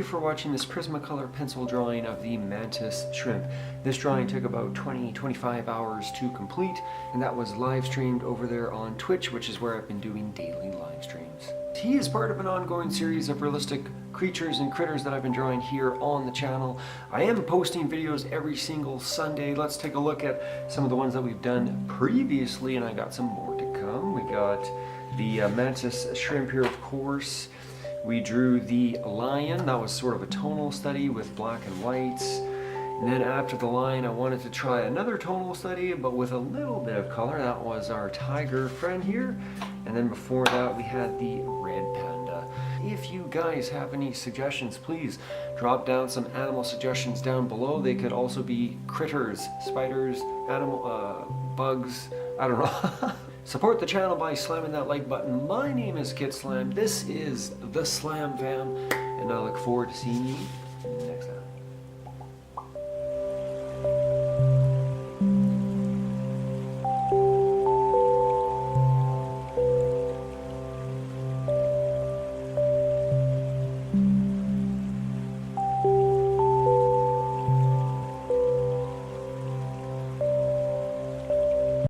you for watching this Prismacolor pencil drawing of the Mantis Shrimp. This drawing took about 20-25 hours to complete, and that was live streamed over there on Twitch, which is where I've been doing daily live streams. He is part of an ongoing series of realistic creatures and critters that I've been drawing here on the channel. I am posting videos every single Sunday. Let's take a look at some of the ones that we've done previously, and I got some more to come. We got the Mantis Shrimp here, of course. We drew the lion. That was sort of a tonal study with black and whites. And then after the lion, I wanted to try another tonal study, but with a little bit of color. That was our tiger friend here. And then before that, we had the red panda. If you guys have any suggestions, please drop down some animal suggestions down below. They could also be critters, spiders, bugs, I don't know. Support the channel by slamming that like button. My name is Kitslams. This is the Slam Fam, and I look forward to seeing you next time.